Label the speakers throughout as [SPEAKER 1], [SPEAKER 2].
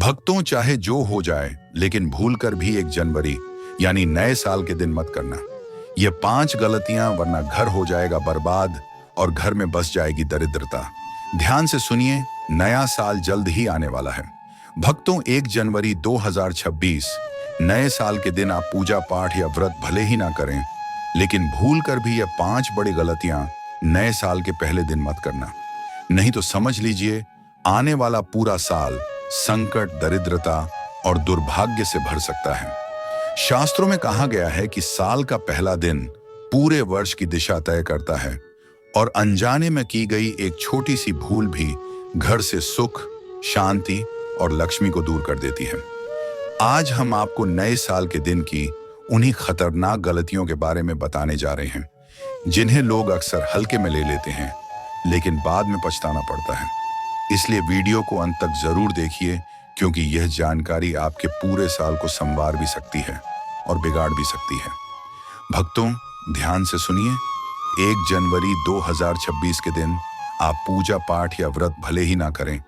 [SPEAKER 1] भक्तों, चाहे जो हो जाए, लेकिन भूलकर भी 1 जनवरी यानी नए साल के दिन मत करना। ये 5 गलतियां, वरना घर हो जाएगा बर्बाद और घर में बस जाएगी दरिद्रता। ध्यान से सुनिए, नया साल जल्द ही आने वाला है। भक्तों, 1 जनवरी 2026 नए साल के दिन आप पूजा पाठ या व्रत भले ही ना करें, लेकिन भूलकर भी ये 5 बड़ी गलतियां नए साल के पहले दिन मत करना। नहीं तो समझ लीजिए, आने वाला पूरा साल संकट, दरिद्रता और दुर्भाग्य से भर सकता है। शास्त्रों में कहा गया है कि साल का पहला दिन पूरे वर्ष की दिशा तय करता है और अनजाने में की गई एक छोटी सी भूल भी घर से सुख, शांति और लक्ष्मी को दूर कर देती है। आज हम आपको नए साल के दिन की उन्हीं खतरनाक गलतियों के बारे में बताने जा रहे हैं, जिन्हें लोग अक्सर हल्के में ले लेते हैं, लेकिन बाद में पछताना पड़ता है। इसलिए वीडियो को अंत तक जरूर देखिए, क्योंकि यह जानकारी आपके पूरे साल को संवार भी सकती है और बिगाड़ भी सकती है। भक्तों, ध्यान से सुनिए, 1 जनवरी 2026 के दिन आप पूजा पाठ या व्रत भले ही ना करें,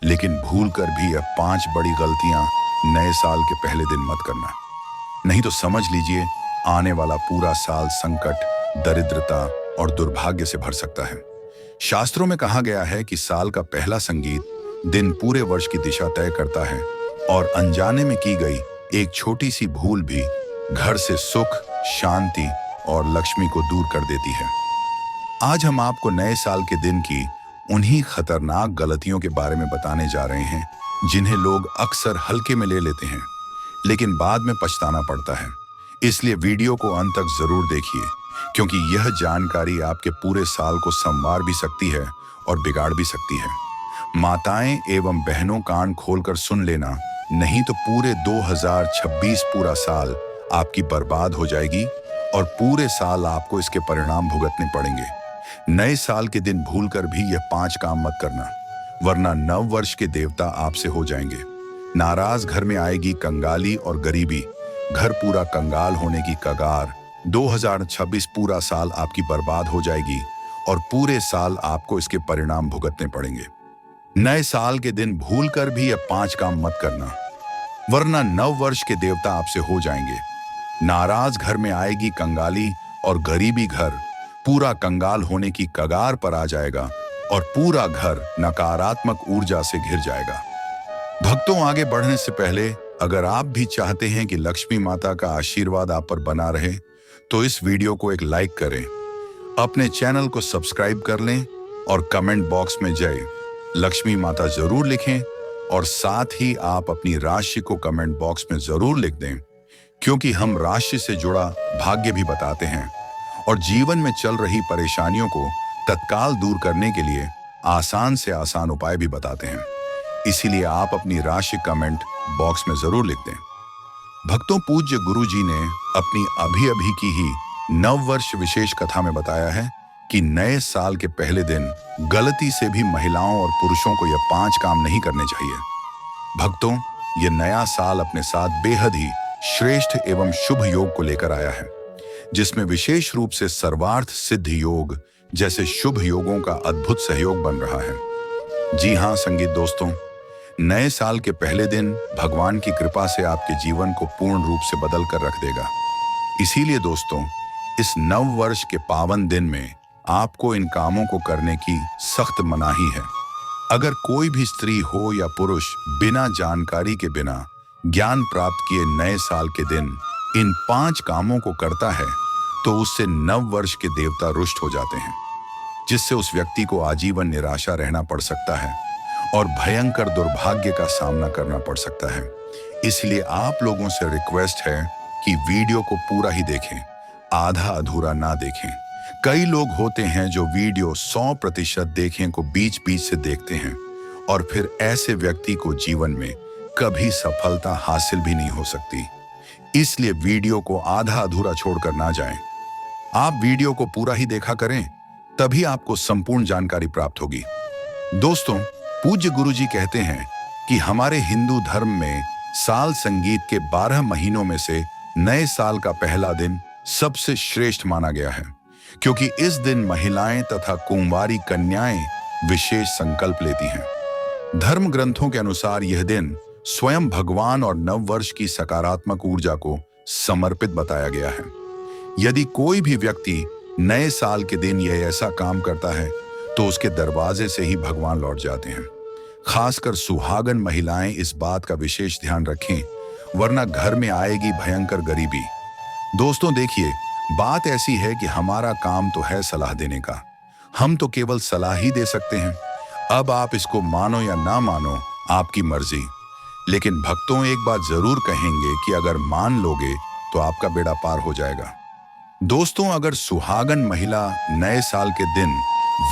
[SPEAKER 1] लेकिन भूलकर भी यह 5 बड़ी गलतियां नए साल के पहले दिन मत करना। नहीं तो समझ लीजिए, आने वाला पूरा साल संकट, दरिद्रता और दुर्भाग्य से भर सकता है। शास्त्रों में कहा गया है कि साल का पहला संगीत दिन पूरे वर्ष की दिशा तय करता है और अनजाने में की गई एक छोटी सी भूल भी घर से सुख, शांति और लक्ष्मी को दूर कर देती है। आज हम आपको नए साल के दिन की उन्हीं खतरनाक गलतियों के बारे में बताने जा रहे हैं, जिन्हें लोग अक्सर हल्के में ले लेते हैं, लेकिन बाद में पछताना पड़ता है। इसलिए वीडियो को अंत तक जरूर देखिए, क्योंकि यह जानकारी आपके पूरे साल को संवार भी सकती है और बिगाड़ भी सकती है। माताएं एवं बहनों, कान खोलकर सुन लेना, नहीं तो पूरे 2026 पूरा साल आपकी बर्बाद हो जाएगी और पूरे साल आपको इसके परिणाम भुगतने पड़ेंगे। नए साल के दिन भूलकर भी यह 5 काम मत करना, वरना नव वर्ष के देवता आपसे हो जाएंगे नाराज। घर में आएगी कंगाली और गरीबी, घर पूरा कंगाल होने की कगार। 2026 पूरा साल आपकी बर्बाद हो जाएगी और पूरे साल आपको इसके परिणाम भुगतने पड़ेंगे। नए साल के दिन भूलकर भी ये 5 काम मत करना, वरना नव वर्ष के देवता आपसे हो जाएंगे नाराज। घर में आएगी कंगाली और गरीबी, घर पूरा कंगाल होने की कगार पर आ जाएगा और पूरा घर नकारात्मक ऊर्जा से घिर जाएगा। भक्तों, आगे बढ़ने से पहले अगर आप भी चाहते हैं कि लक्ष्मी माता का आशीर्वाद आप पर बना रहे, तो इस वीडियो को एक लाइक करें, अपने चैनल को सब्सक्राइब कर लें और कमेंट बॉक्स में जय लक्ष्मी माता जरूर लिखें और साथ ही आप अपनी राशि को कमेंट बॉक्स में जरूर लिख दें, क्योंकि हम राशि से जुड़ा भाग्य भी बताते हैं और जीवन में चल रही परेशानियों को तत्काल दूर करने के लिए आसान से आसान उपाय भी बताते हैं। इसीलिए आप अपनी राशि कमेंट बॉक्स में जरूर लिख दें। भक्तों, पूज्य गुरु जी ने अपनी अभी की ही नववर्ष विशेष कथा में बताया है कि नए साल के पहले दिन गलती से भी महिलाओं और पुरुषों को यह 5 काम नहीं करने चाहिए। भक्तों, यह नया साल अपने साथ बेहद ही श्रेष्ठ एवं शुभ योग को लेकर आया है, जिसमें विशेष रूप से सर्वार्थ सिद्ध योग जैसे शुभ योगों का अद्भुत सहयोग बन रहा है। जी हाँ संगीत दोस्तों, नए साल के पहले दिन भगवान की कृपा से आपके जीवन को पूर्ण रूप से बदल कर रख देगा। इसीलिए दोस्तों, इस नव वर्ष के पावन दिन में आपको इन कामों को करने की सख्त मनाही है। अगर कोई भी स्त्री हो या पुरुष बिना जानकारी के, बिना ज्ञान प्राप्त किए नए साल के दिन इन 5 कामों को करता है, तो उससे नव वर्ष के देवता रुष्ट हो जाते हैं, जिससे उस व्यक्ति को आजीवन निराशा रहना पड़ सकता है और भयंकर दुर्भाग्य का सामना करना पड़ सकता है। इसलिए आप लोगों से रिक्वेस्ट है कि वीडियो को पूरा ही देखें, आधा अधूरा ना देखें। कई लोग होते हैं जो वीडियो 100% देखें को बीच बीच से देखते हैं और फिर ऐसे व्यक्ति को जीवन में कभी सफलता हासिल भी नहीं हो सकती। इसलिए वीडियो को आधा अधूरा छोड़कर ना जाएं। आप वीडियो को पूरा ही देखा करें, तभी आपको संपूर्ण जानकारी प्राप्त होगी। दोस्तों, पूज्य गुरुजी कहते हैं कि हमारे हिंदू धर्म में साल संगीत के 12 महीनों में से नए साल का पहला दिन सबसे श्रेष्ठ माना गया है, क्योंकि इस दिन महिलाएं तथा कुंवारी कन्याएं विशेष संकल्प लेती हैं। धर्म ग्रंथों के अनुसार यह दिन स्वयं भगवान और नववर्ष की सकारात्मक ऊर्जा को समर्पित बताया गया है। यदि कोई भी व्यक्ति नए साल के दिन यह ऐसा काम करता है तो उसके दरवाजे से ही भगवान लौट जाते हैं। खासकर सुहागन महिलाएं इस बात का विशेष ध्यान रखें, वरना घर में आएगी भयंकर गरीबी। दोस्तों देखिए, बात ऐसी है कि हमारा काम तो है सलाह देने का, हम तो केवल सलाह ही दे सकते हैं। अब आप इसको मानो या ना मानो, आपकी मर्जी। लेकिन भक्तों एक बात जरूर कहेंगे कि अगर मान लोगे तो आपका बेड़ा पार हो जाएगा। दोस्तों, अगर सुहागन महिला नए साल के दिन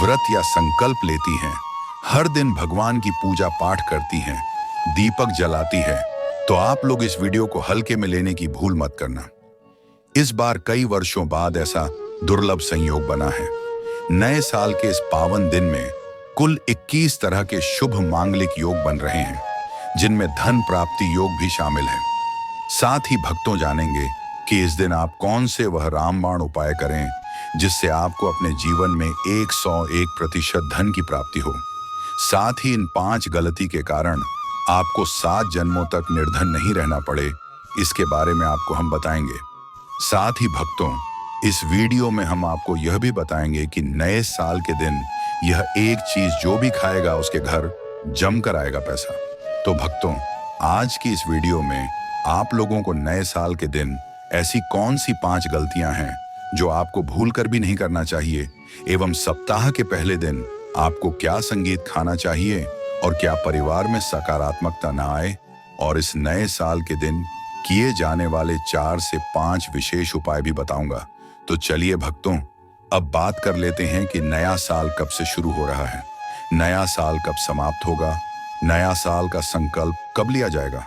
[SPEAKER 1] व्रत या संकल्प लेती हैं, हर दिन भगवान की पूजा पाठ करती हैं, दीपक जलाती है, तो आप लोग इस वीडियो को हल्के में लेने की भूल मत करना। इस बार कई वर्षों बाद ऐसा दुर्लभ संयोग बना है। नए साल के इस पावन दिन में कुल 21 तरह के शुभ मांगलिक योग बन रहे हैं, जिनमें धन प्राप्ति योग भी शामिल है। साथ ही भक्तों जानेंगे कि इस दिन आप कौन से वह रामबाण उपाय करें जिससे आपको अपने जीवन में 101% धन की प्राप्ति हो। साथ ही इन 5 गलती के कारण आपको 7 जन्मों तक निर्धन नहीं रहना पड़े, इसके बारे में आपको हम बताएंगे। साथ ही भक्तों, इस वीडियो में हम आपको यह भी बताएंगे कि नए साल के दिन यह एक चीज जो भी खाएगा उसके घर जमकर आएगा पैसा। तो भक्तों, आज की इस वीडियो में आप लोगों को नए साल के दिन ऐसी कौन सी 5 गलतियां हैं जो आपको भूल कर भी नहीं करना चाहिए, एवं सप्ताह के पहले दिन आपको क्या संगीत खाना चाहिए और क्या परिवार में सकारात्मकता न आए, और इस नए साल के दिन किए जाने वाले 4 से 5 विशेष उपाय भी बताऊंगा। तो चलिए भक्तों, अब बात कर लेते हैं कि नया साल कब से शुरू हो रहा है, नया साल कब समाप्त होगा, नया साल का संकल्प कब लिया जाएगा,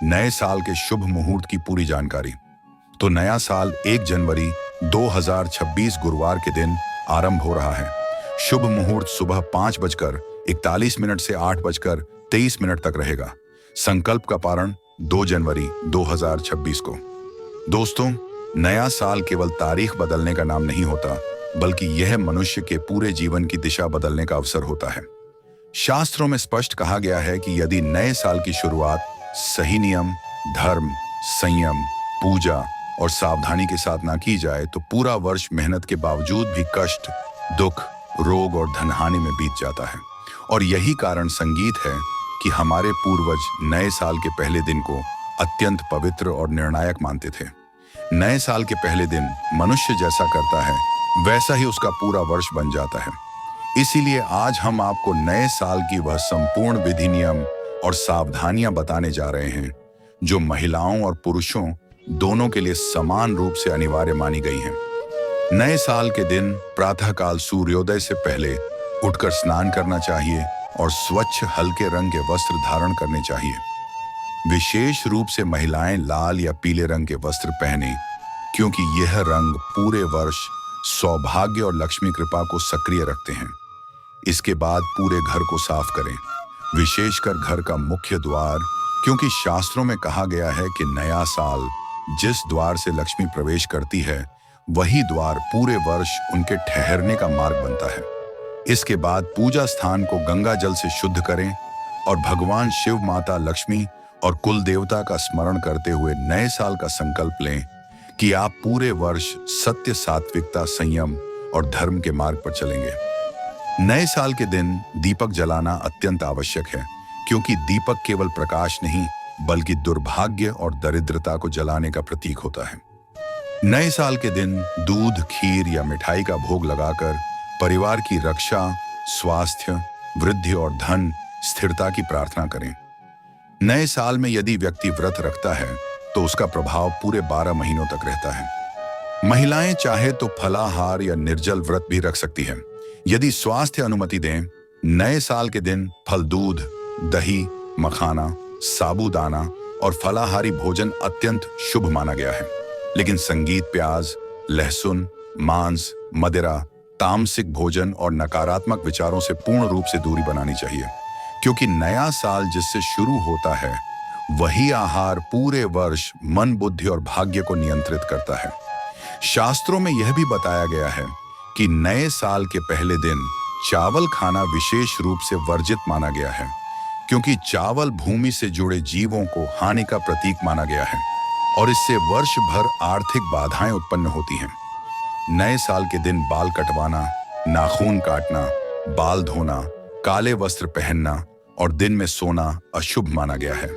[SPEAKER 1] नए साल के शुभ मुहूर्त की पूरी जानकारी। तो नया साल 1 जनवरी 2026 गुरुवार के दिन आरंभ हो रहा है। शुभ मुहूर्त सुबह 5:41 से 8:23 तक रहेगा। संकल्प का पारण 2 जनवरी 2026 को। दोस्तों, नया साल केवल तारीख बदलने का नाम नहीं होता, बल्कि यह मनुष्य के पूरे जीवन की दिशा बदलने का अवसर होता है। शास्त्रों में स्पष्ट कहा गया है कि यदि नए साल की शुरुआत सही नियम, धर्म, संयम, पूजा और सावधानी के साथ ना की जाए तो पूरा वर्ष मेहनत के बावजूद भी कष्ट, दुख, रोग और धनहानि में बीत जाता है। और यही कारण संगीत है कि हमारे पूर्वज नए साल के पहले दिन को अत्यंत पवित्र और निर्णायक मानते थे। नए साल के पहले दिन मनुष्य जैसा करता है वैसा ही उसका पूरा वर्ष बन जाता है। इसीलिए आज हम आपको नए साल की वह संपूर्ण विधि, नियम और सावधानियां बताने जा रहे हैं जो महिलाओं और पुरुषों दोनों के लिए समान रूप से अनिवार्य मानी गई हैं। नए साल के दिन प्रातःकाल सूर्योदय से पहले उठकर स्नान करना चाहिए और स्वच्छ हल्के रंग के वस्त्र धारण करने चाहिए। विशेष रूप से महिलाएं लाल या पीले रंग के वस्त्र पहने, क्योंकि यह रंग पूरे वर्ष सौभाग्य और लक्ष्मी कृपा को सक्रिय रखते हैं। इसके बाद पूरे घर को साफ करें, विशेषकर घर का मुख्य द्वार, क्योंकि शास्त्रों में कहा गया है कि नया साल जिस द्वार से लक्ष्मी प्रवेश करती है वही द्वार पूरे वर्ष उनके ठहरने का मार्ग बनता है। इसके बाद पूजा स्थान को गंगा जल से शुद्ध करें और भगवान शिव, माता लक्ष्मी और कुल देवता का स्मरण करते हुए नए साल का संकल्प लें कि आप पूरे वर्ष सत्य, सात्विकता, संयम और धर्म के मार्ग पर चलेंगे। नए साल के दिन दीपक जलाना अत्यंत आवश्यक है, क्योंकि दीपक केवल प्रकाश नहीं बल्कि दुर्भाग्य और दरिद्रता को जलाने का प्रतीक होता है। नए साल के दिन दूध, खीर या मिठाई का भोग लगाकर परिवार की रक्षा, स्वास्थ्य, वृद्धि और धन स्थिरता की प्रार्थना करें। नए साल में यदि व्यक्ति व्रत रखता है तो उसका प्रभाव पूरे 12 महीनों तक रहता है। महिलाएं चाहे तो फलाहार या निर्जल व्रत भी रख सकती हैं। यदि स्वास्थ्य अनुमति दें, नए साल के दिन फल, दूध, दही, मखाना, साबूदाना और फलाहारी भोजन अत्यंत शुभ माना गया है। लेकिन संगीत, प्याज, लहसुन, मांस, मदिरा, तामसिक भोजन और नकारात्मक विचारों से पूर्ण रूप से दूरी बनानी चाहिए, क्योंकि नया साल जिससे शुरू होता है वही आहार पूरे वर्ष मन, बुद्धि और भाग्य को नियंत्रित करता है। शास्त्रों में यह भी बताया गया है कि नए साल के पहले दिन चावल खाना विशेष रूप से वर्जित माना गया है, क्योंकि चावल भूमि से जुड़े जीवों को हानि का प्रतीक माना गया है और इससे वर्ष भर आर्थिक बाधाएं उत्पन्न होती हैं। नए साल के दिन बाल कटवाना, नाखून काटना, बाल धोना, काले वस्त्र पहनना और दिन में सोना अशुभ माना गया है,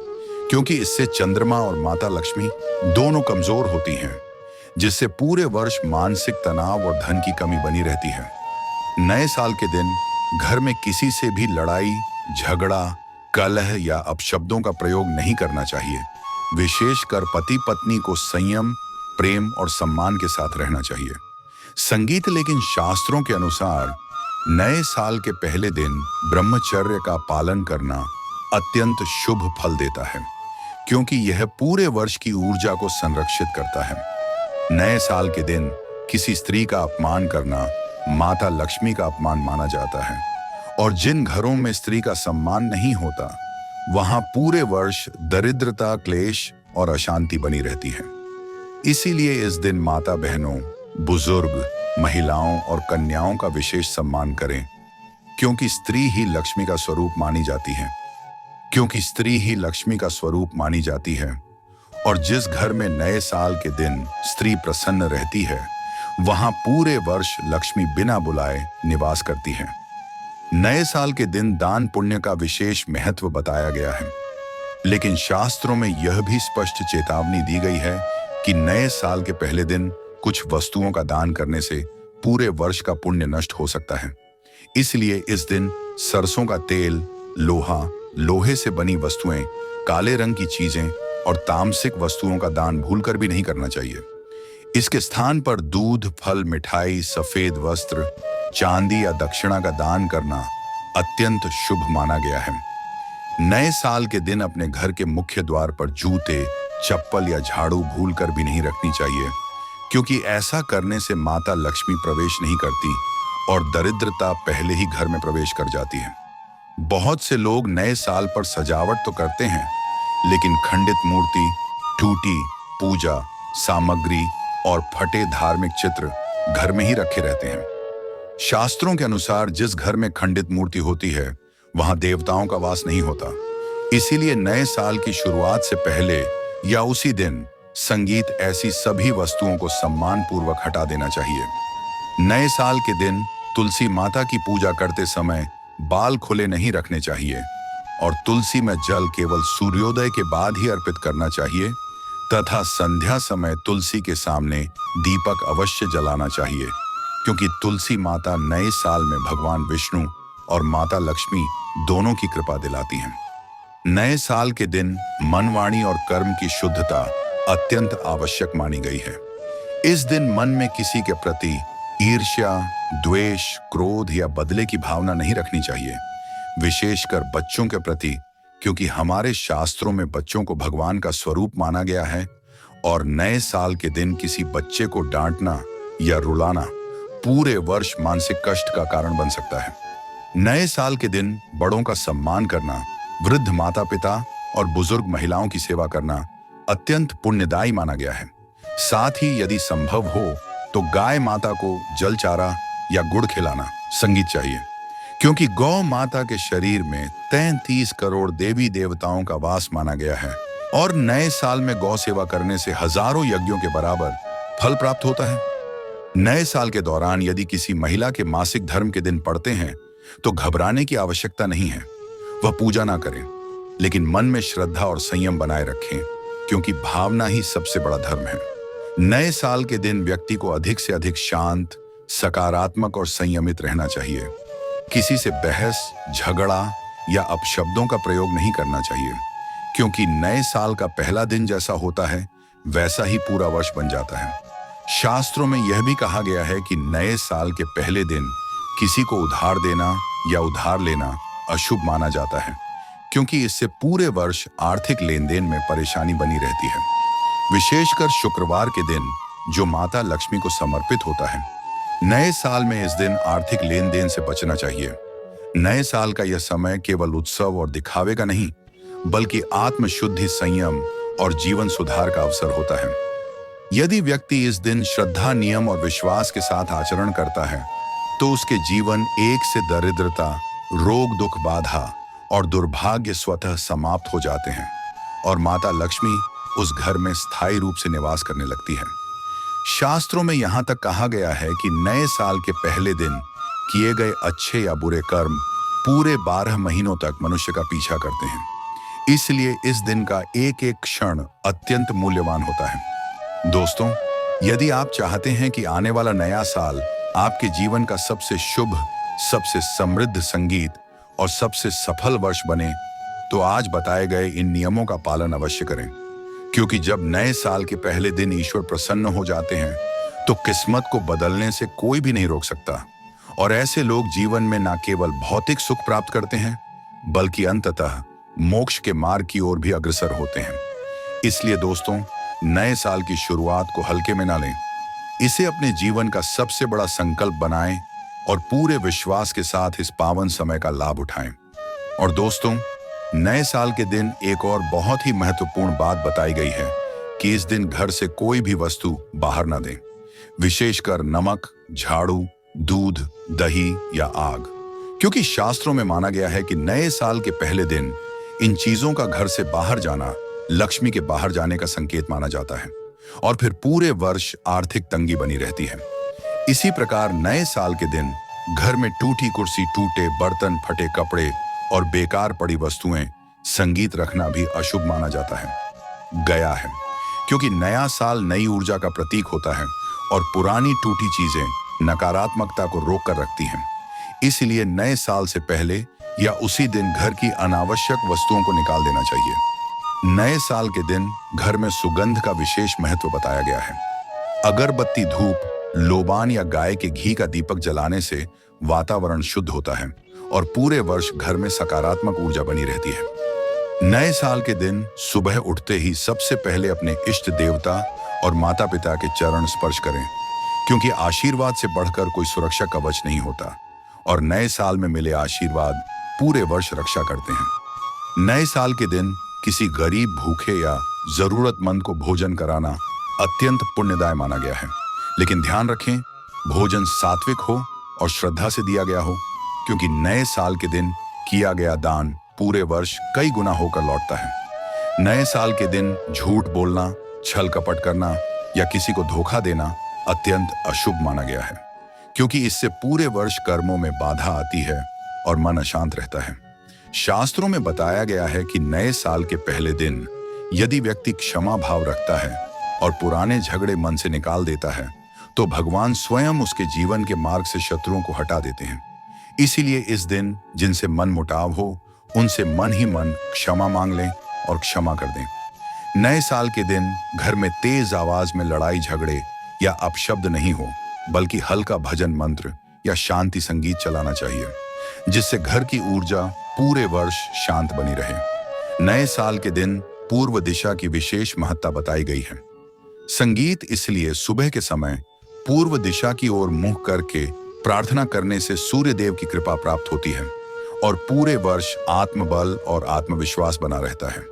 [SPEAKER 1] क्योंकि इससे चंद्रमा और माता लक्ष्मी दोनों कमजोर होती हैं, जिससे पूरे वर्ष मानसिक तनाव और धन की कमी बनी रहती है। नए साल के दिन घर में किसी से भी लड़ाई, झगड़ा, कलह या अपशब्दों का प्रयोग नहीं करना चाहिए। विशेषकर पति पत्नी को संयम, प्रेम और सम्मान के साथ रहना चाहिए। संगीत लेकिन शास्त्रों के अनुसार नए साल के पहले दिन ब्रह्मचर्य का पालन करना अत्यंत शुभ फल देता है, क्योंकि यह पूरे वर्ष की ऊर्जा को संरक्षित करता है। नए साल के दिन किसी स्त्री का अपमान करना माता लक्ष्मी का अपमान माना जाता है और जिन घरों में स्त्री का सम्मान नहीं होता वहां पूरे वर्ष दरिद्रता, क्लेश और अशांति बनी रहती है। इसीलिए इस दिन माता बहनों, बुजुर्ग, महिलाओं और कन्याओं का विशेष सम्मान करें, क्योंकि स्त्री ही लक्ष्मी का स्वरूप मानी जाती है और जिस घर में नए साल के दिन स्त्री प्रसन्न रहती है वहां पूरे वर्ष लक्ष्मी बिना बुलाए निवास करती है। नए साल के दिन दान पुण्य का विशेष महत्व बताया गया है, लेकिन शास्त्रों में यह भी स्पष्ट चेतावनी दी गई है कि नए साल के पहले दिन कुछ वस्तुओं का दान करने से पूरे वर्ष का पुण्य नष्ट हो सकता है। इसलिए इस दिन सरसों का तेल, लोहा, लोहे से बनी वस्तुएं, काले रंग की चीजें और तामसिक वस्तुओं का दान भूलकर भी नहीं करना चाहिए। इसके स्थान पर दूध, फल, मिठाई, सफेद वस्त्र, चांदी या दक्षिणा का दान करना अत्यंत शुभ माना गया है। नए साल के दिन अपने घर के मुख्य द्वार पर जूते, चप्पल या झाड़ू भूलकर भी नहीं रखनी चाहिए, क्योंकि ऐसा करने से माता लक्ष्मी प्रवेश नहीं करती और दरिद्रता पहले ही घर में प्रवेश कर जाती है। बहुत से लोग नए साल पर सजावट तो करते हैं, लेकिन खंडित मूर्ति, टूटी पूजा सामग्री और फटे धार्मिक चित्र घर में ही रखे रहते हैं। शास्त्रों के अनुसार जिस घर में खंडित मूर्ति होती है वहां देवताओं का वास नहीं होता। इसीलिए नए साल की शुरुआत से पहले या उसी दिन संगीत, ऐसी सभी वस्तुओं को सम्मान पूर्वक हटा देना चाहिए। नए साल के दिन तुलसी माता की पूजा करते समय बाल खुले नहीं रखने चाहिए और तुलसी में जल केवल सूर्योदय के बाद ही अर्पित करना चाहिए तथा संध्या समय तुलसी के सामने दीपक अवश्य जलाना चाहिए, क्योंकि तुलसी माता नए साल में भगवान विष्णु और माता लक्ष्मी दोनों की कृपा दिलाती हैं। नए साल के दिन मन, वाणी और कर्म की शुद्धता अत्यंत आवश्यक मानी गई है। इस दिन मन में किसी के प्रति ईर्ष्या, द्वेष, क्रोध या बदले की भावना नहीं रखनी चाहिए, विशेषकर बच्चों के प्रति, क्योंकि हमारे शास्त्रों में बच्चों को भगवान का स्वरूप माना गया है और नए साल के दिन किसी बच्चे को डांटना या रुलाना पूरे वर्ष मानसिक कष्ट का कारण बन सकता है। नए साल के दिन बड़ों का सम्मान करना, वृद्ध माता पिता और बुजुर्ग महिलाओं की सेवा करना अत्यंत पुण्यदायी माना गया है। साथ ही यदि संभव हो तो गाय माता को जल चारा या गुड़ खिलाना संगीत चाहिए, क्योंकि गौ माता के शरीर में 33 करोड़ देवी देवताओं का वास माना गया है और नए साल में गौ सेवा करने से हजारों यज्ञों के बराबर फल प्राप्त होता है। नए साल के दौरान यदि किसी महिला के मासिक धर्म के दिन पड़ते हैं तो घबराने की आवश्यकता नहीं है। वह पूजा ना करें, लेकिन मन में श्रद्धा और संयम बनाए रखें, क्योंकि भावना ही सबसे बड़ा धर्म है। नए साल के दिन व्यक्ति को अधिक से अधिक शांत, सकारात्मक और संयमित रहना चाहिए। किसी से बहस, झगड़ा या अपशब्दों का प्रयोग नहीं करना चाहिए, क्योंकि नए साल का पहला दिन जैसा होता है वैसा ही पूरा वर्ष बन जाता है। शास्त्रों में यह भी कहा गया है कि नए साल के पहले दिन किसी को उधार देना या उधार लेना अशुभ माना जाता है, क्योंकि इससे पूरे वर्ष आर्थिक लेन देन में परेशानी बनी रहती है। विशेषकर शुक्रवार के दिन, जो माता लक्ष्मी को समर्पित होता है। नए साल में इस दिन आर्थिक लेन देन से बचना चाहिए। नए साल का यह समय केवल उत्सव और दिखावे का नहीं, बल्कि आत्मशुद्धि, संयम और जीवन सुधार का अवसर होता है। यदि व्यक्ति इस दिन श्रद्धा, नियम और विश्वास के साथ आचरण करता है तो उसके जीवन एक से दरिद्रता, रोग, दुख, बाधा और दुर्भाग्य स्वतः समाप्त हो जाते हैं और माता लक्ष्मी उस घर में स्थायी रूप से निवास करने लगती है। शास्त्रों में यहां तक कहा गया है कि नए साल के पहले दिन किए गए अच्छे या बुरे कर्म पूरे 12 महीनों तक मनुष्य का पीछा करते हैं। इसलिए इस दिन का एक एक क्षण अत्यंत मूल्यवान होता है। दोस्तों, यदि आप चाहते हैं कि आने वाला नया साल आपके जीवन का सबसे शुभ, सबसे समृद्ध संगीत और सबसे सफल वर्ष बने, तो आज बताए गए इन नियमों का पालन अवश्य करें। क्योंकि जब नए साल के पहले दिन ईश्वर प्रसन्न हो जाते हैं, तो किस्मत को बदलने से कोई भी नहीं रोक सकता। और ऐसे लोग जीवन में न केवल भौतिक सुख प्राप्त करते हैं, बल्कि अंततः मोक्ष के मार्ग की ओर भी अग्रसर होते हैं। इसलिए दोस्तों, नए साल की शुरुआत को हल्के में ना लें। इसे अपने जीवन का सबसे बड़ा संकल्प बनाएं और पूरे विश्वास के साथ इस पावन समय का लाभ उठाएं। और दोस्तों, नए साल के दिन एक और बहुत ही महत्वपूर्ण बात बताई गई है कि इस दिन घर से कोई भी वस्तु बाहर ना दें, विशेषकर नमक, झाड़ू, दूध, दही या आग। क्योंकि शास्त्रों में माना गया है कि नए साल के पहले दिन इन चीजों का घर से बाहर जाना लक्ष्मी के बाहर जाने का संकेत माना जाता है और फिर पूरे वर्ष आर्थिक तंगी बनी रहती है। इसी प्रकार नए साल के दिन घर में टूटी कुर्सी, टूटे बर्तन, फटे कपड़े और बेकार पड़ी वस्तुएं, संगीत रखना भी अशुभ माना जाता है गया है। क्योंकि नया साल नई ऊर्जा का प्रतीक होता है और पुरानी टूटी चीजें नकारात्मकता को रोक कर रखती हैं। इसलिए नए साल से पहले या उसी दिन घर की अनावश्यक वस्तुओं को निकाल देना चाहिए। नए साल के दिन घर में सुगंध का विशेष महत्व बताया गया है। अगरबत्ती, धूप, लोबान या गाय के घी का दीपक जलाने से वातावरण शुद्ध होता है और पूरे वर्ष घर में सकारात्मक ऊर्जा बनी रहती है। नए साल के दिन सुबह उठते ही सबसे पहले अपने इष्ट देवता और माता पिता के चरण स्पर्श करें, क्योंकि आशीर्वाद से बढ़कर कोई सुरक्षा कवच नहीं होता और नए साल में मिले आशीर्वाद पूरे वर्ष रक्षा करते हैं। नए साल के दिन किसी गरीब, भूखे या जरूरतमंद को भोजन कराना अत्यंत पुण्यदाय माना गया है। लेकिन ध्यान रखें, भोजन सात्विक हो और श्रद्धा से दिया गया हो, क्योंकि नए साल के दिन किया गया दान पूरे वर्ष कई गुना होकर लौटता है। नए साल के दिन झूठ बोलना, छल कपट करना या किसी को धोखा देना अत्यंत अशुभ माना गया है, क्योंकि इससे पूरे वर्ष कर्मों में बाधा आती है और मन अशांत रहता है। शास्त्रों में बताया गया है कि नए साल के पहले दिन यदि व्यक्ति क्षमा भाव रखता है और पुराने झगड़े मन से निकाल देता है, तो भगवान स्वयं उसके जीवन के मार्ग से शत्रुओं को हटा देते हैं। इसीलिए इस दिन जिनसे मन मुटाव हो, उनसे मन ही मन क्षमा मांग लें और क्षमा कर दें। नए साल के दिन घर में तेज आवाज में लड़ाई झगड़े या अपशब्द नहीं हो, बल्कि हल्का भजन मंत्र या शांति संगीत चलाना चाहिए, जिससे घर की ऊर्जा पूरे वर्ष शांत बनी रहे। नए साल के दिन पूर्व दिशा की विशेष महत्ता बताई गई है। संगीत इसलिए सुबह के समय पूर्व दिशा की ओर मुंह करके प्रार्थना करने से सूर्य देव की कृपा प्राप्त होती है और पूरे वर्ष आत्मबल और आत्मविश्वास बना रहता है।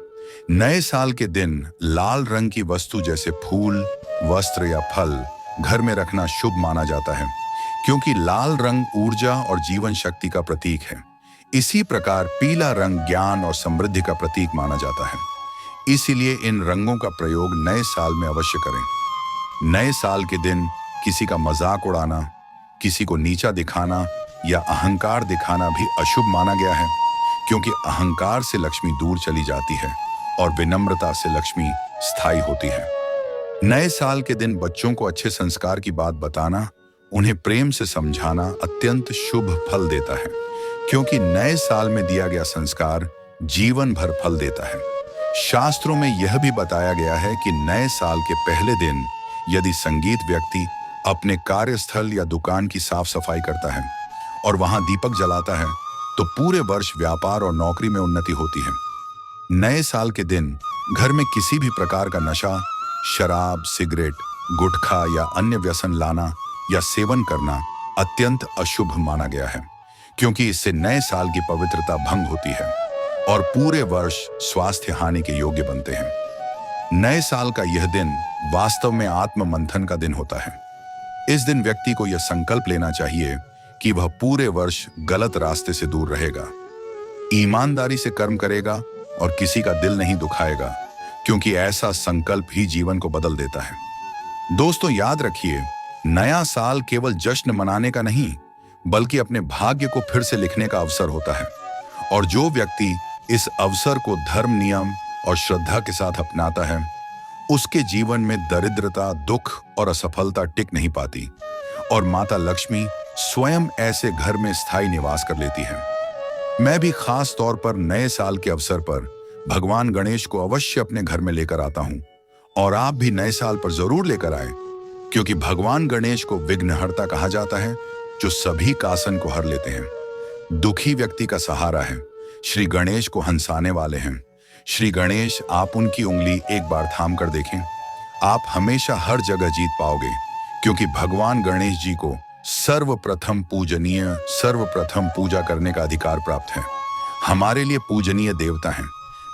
[SPEAKER 1] नए साल के दिन लाल रंग की वस्तु जैसे फूल, वस्त्र या फल घर में रखना शुभ माना जाता है, क्योंकि लाल रंग ऊर्जा और जीवन शक्ति का प्रतीक है। इसी प्रकार पीला रंग ज्ञान और समृद्धि का प्रतीक माना जाता है। इसीलिए इन रंगों का प्रयोग नए साल में अवश्य करें। नए साल के दिन किसी का मजाक उड़ाना, किसी को नीचा दिखाना या अहंकार दिखाना भी अशुभ माना गया है, क्योंकि अहंकार से लक्ष्मी दूर चली जाती है और विनम्रता से लक्ष्मी स्थायी होती है। नए साल के दिन बच्चों को अच्छे संस्कार की बात बताना, उन्हें प्रेम से समझाना अत्यंत शुभ फल देता है, क्योंकि नए साल में दिया गया संस्कार जीवन भर फल देता है। शास्त्रों में यह भी बताया गया है कि नए साल के पहले दिन यदि संगीत व्यक्ति अपने कार्यस्थल या दुकान की साफ सफाई करता है और वहां दीपक जलाता है, तो पूरे वर्ष व्यापार और नौकरी में उन्नति होती है। नए साल के दिन घर में किसी भी प्रकार का नशा, शराब, सिगरेट, गुटखा या अन्य व्यसन लाना या सेवन करना अत्यंत अशुभ माना गया है, क्योंकि इससे नए साल की पवित्रता भंग होती है और पूरे वर्ष स्वास्थ्य हानि के योग्य बनते हैं। नए साल का यह दिन वास्तव में आत्म मंथन का दिन होता है। इस दिन व्यक्ति को यह संकल्प लेना चाहिए कि वह पूरे वर्ष गलत रास्ते से दूर रहेगा, ईमानदारी से कर्म करेगा और किसी का दिल नहीं दुखाएगा, क्योंकि ऐसा संकल्प ही जीवन को बदल देता है। दोस्तों याद रखिए, नया साल केवल जश्न मनाने का नहीं, बल्कि अपने भाग्य को फिर से लिखने का अवसर होता है। और जो व्यक्ति इस अवसर को धर्म, नियम और श्रद्धा के साथ अपनाता है, उसके जीवन में दरिद्रता, दुख और असफलता टिक नहीं पाती और माता लक्ष्मी स्वयं ऐसे घर में स्थायी निवास कर लेती है। मैं भी खास तौर पर नए साल के अवसर पर भगवान गणेश को अवश्य अपने घर में लेकर आता हूं, और आप भी नए साल पर जरूर लेकर आए, क्योंकि भगवान गणेश को विघ्नहर्ता कहा जाता है, जो सभी कासन को हर लेते हैं, दुखी व्यक्ति का सहारा है, श्री गणेश को हंसाने वाले हैं। श्री गणेश, आप उनकी उंगली एक बार थाम कर देखें, आप हमेशा हर जगह जीत पाओगे, क्योंकि भगवान गणेश जी को सर्वप्रथम पूजा करने का अधिकार प्राप्त है। हमारे लिए पूजनीय देवता हैं।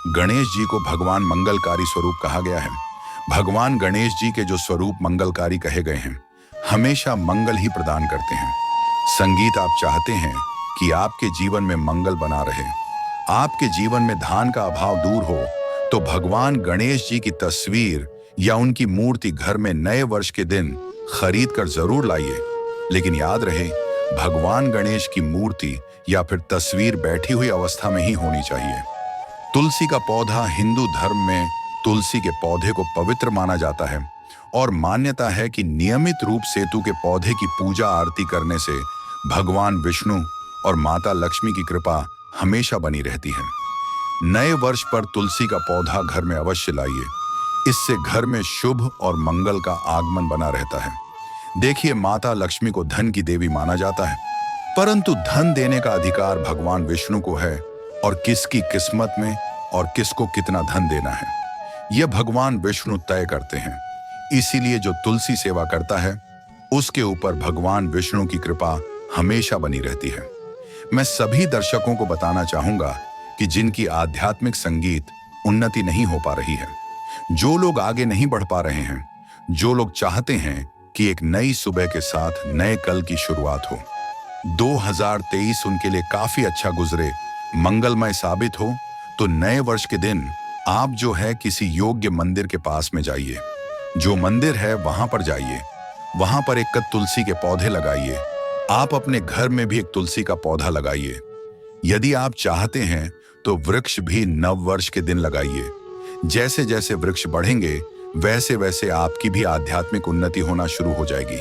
[SPEAKER 1] गणेश जी को भगवान मंगलकारी स्वरूप कहा गया है। भगवान गणेश जी के जो स्वरूप मंगलकारी कहे गए हैं, हमेशा मंगल ही प्रदान करते हैं। संगीत, आप चाहते हैं कि आपके जीवन में मंगल बना रहे, आपके जीवन में धान का अभाव दूर हो, तो भगवान गणेश जी की तस्वीर या उनकी मूर्ति घर में नए वर्ष के दिन खरीद कर जरूर लाइए। लेकिन याद रहे, भगवान गणेश की मूर्ति या फिर तस्वीर बैठी हुई अवस्था में ही होनी चाहिए। तुलसी का पौधा, हिंदू धर्म में तुलसी के पौधे को पवित्र माना जाता है और मान्यता है कि नियमित रूप से सेतु के पौधे की पूजा आरती करने से भगवान विष्णु और माता लक्ष्मी की कृपा हमेशा बनी रहती है। नए वर्ष पर तुलसी का पौधा घर में अवश्य लाइए, इससे घर में शुभ और मंगल का आगमन बना रहता है। देखिए, माता लक्ष्मी को धन की देवी माना जाता है, परंतु धन देने का अधिकार भगवान विष्णु को है, और किसकी किस्मत में और किसको कितना धन देना है, यह भगवान विष्णु तय करते हैं। इसीलिए जो तुलसी सेवा करता है, उसके ऊपर भगवान विष्णु की कृपा हमेशा बनी रहती है। मैं सभी दर्शकों को बताना चाहूंगा कि जिनकी आध्यात्मिक संगीत उन्नति नहीं हो पा रही है, जो लोग आगे नहीं बढ़ पा रहे हैं, जो लोग चाहते हैं कि एक नई सुबह के साथ नए कल की शुरुआत हो, 2023 उनके लिए काफी अच्छा गुजरे, मंगलमय साबित हो, तो नए वर्ष के दिन आप जो है किसी योग्य मंदिर के पास में जाइए। जो मंदिर है वहां पर जाइए, वहां पर एक तुलसी के पौधे लगाइए। आप अपने घर में भी एक तुलसी का पौधा लगाइए। यदि आप चाहते हैं तो वृक्ष भी नव वर्ष के दिन लगाइए। जैसे जैसे वृक्ष बढ़ेंगे, वैसे वैसे आपकी भी आध्यात्मिक उन्नति होना शुरू हो जाएगी,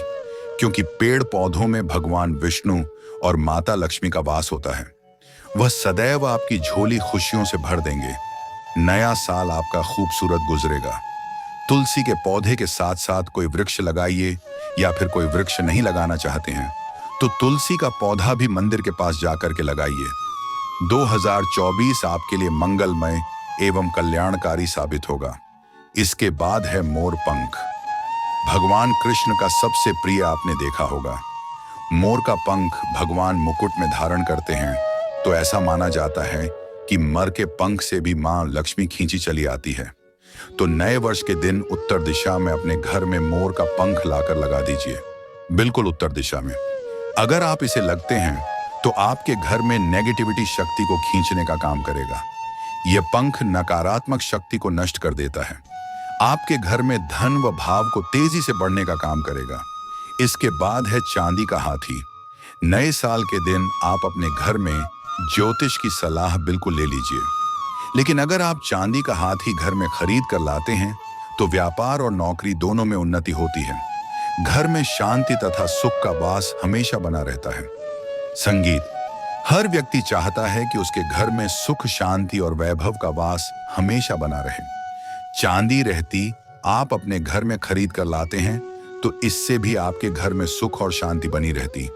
[SPEAKER 1] क्योंकि पेड़ पौधों में भगवान विष्णु और माता लक्ष्मी का वास होता है। वह सदैव आपकी झोली खुशियों से भर देंगे। नया साल आपका खूबसूरत गुजरेगा। तुलसी के पौधे के साथ साथ कोई वृक्ष लगाइए, या फिर कोई वृक्ष नहीं लगाना चाहते हैं तो तुलसी का पौधा भी मंदिर के पास जाकर के लगाइए। 2024 आपके लिए मंगलमय एवं कल्याणकारी साबित होगा। इसके बाद है मोर पंख। भगवान कृष्ण का सबसे प्रिय आपने देखा होगा। मोर का पंख भगवान मुकुट में धारण करते हैं, तो ऐसा माना जाता है कि मर के पंख से भी मां लक्ष्मी खींची चली आती है। तो नए वर्ष के दिन उत्तर दिशा में अपने घर में मोर का पंख लाकर लगा दीजिए, बिल्कुल उत्तर दिशा में। अगर आप इसे लगते हैं तो आपके घर में नेगेटिविटी शक्ति को खींचने का काम करेगा। यह पंख नकारात्मक शक्ति को नष्ट कर देता है। आपके घर में धन व भाव को तेजी से बढ़ने का काम करेगा। इसके बाद है चांदी का हाथी। नए साल के दिन आप अपने घर में ज्योतिष की सलाह बिल्कुल ले लीजिए। लेकिन अगर आप चांदी का हाथी घर में खरीद कर लाते हैं तो व्यापार और नौकरी दोनों में उन्नति होती है। घर में शांति तथा सुख का वास हमेशा बना रहता है। संगीत, हर व्यक्ति चाहता है कि उसके घर में सुख, शांति और वैभव का वास हमेशा बना रहे। चांदी रहती आप अपने घर में खरीद कर लाते हैं तो इससे भी आपके घर में सुख और शांति बनी रहती।